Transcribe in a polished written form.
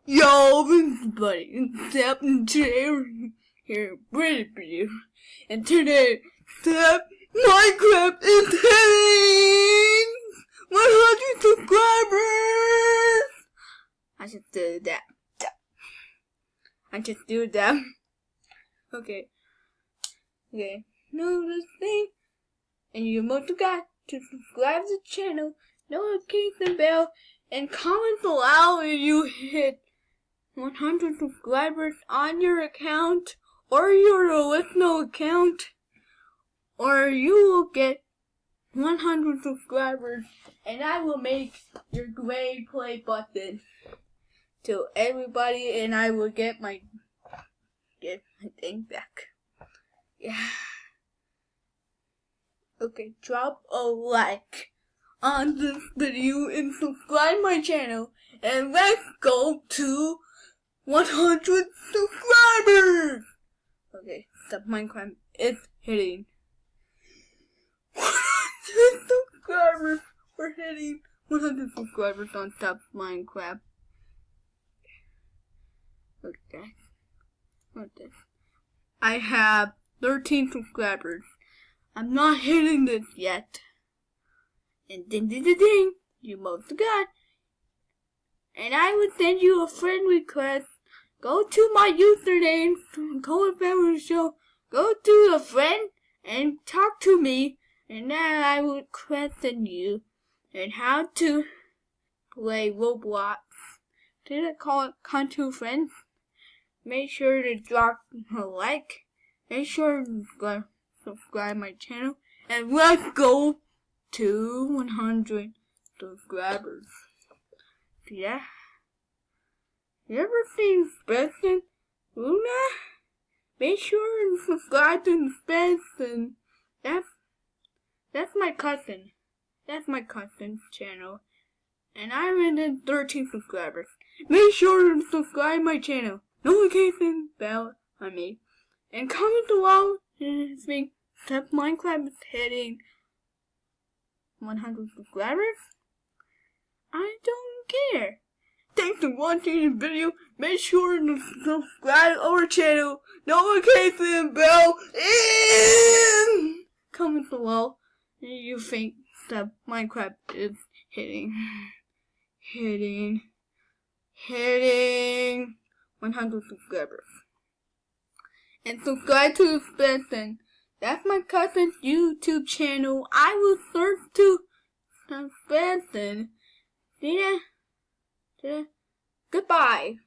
Yo, everybody, today we're here with you, and today, ZephMinecraft is hitting 100 subscribers! I just do that. I just do that. Okay. Know this thing, and you must forgot to subscribe to the channel, notification bell, and comment below if you hit 100 subscribers on your account or your original account, or you will get 100 subscribers and I will make your gray play button to everybody and I will get my thing back. Yeah. Okay, drop a like on this video and subscribe my channel, and let's go to 100 subscribers! Okay, ZephMinecraft is hitting 100 subscribers. We're hitting 100 subscribers on ZephMinecraft. Look at that. Look at this. I have 13 subscribers. I'm not hitting this yet. And ding, you must forgot. And I would send you a friend request. Go to my username, Cohen Family Show. Go to a friend and talk to me. And then I would question you and how to play Roblox. Did I call it Contour Friends? Make sure to drop a like. Make sure to subscribe my channel. And let's go to 100 subscribers. Yeah. You ever seen Spencer Luna? Make sure to subscribe to Spencer. That's my cousin. That's my cousin's channel. And I'm in 13 subscribers. Make sure to subscribe my channel. Notification bell on me. And comment below and think ZephMinecraft is hitting 100 subscribers? I don't care. Thanks for watching the video. Make sure to subscribe our channel, notification bell, and comment below if you think ZephMinecraft is hitting 100 subscribers. And subscribe to Spencer. That's my cousin's YouTube channel. I will search to Spencer. Goodbye.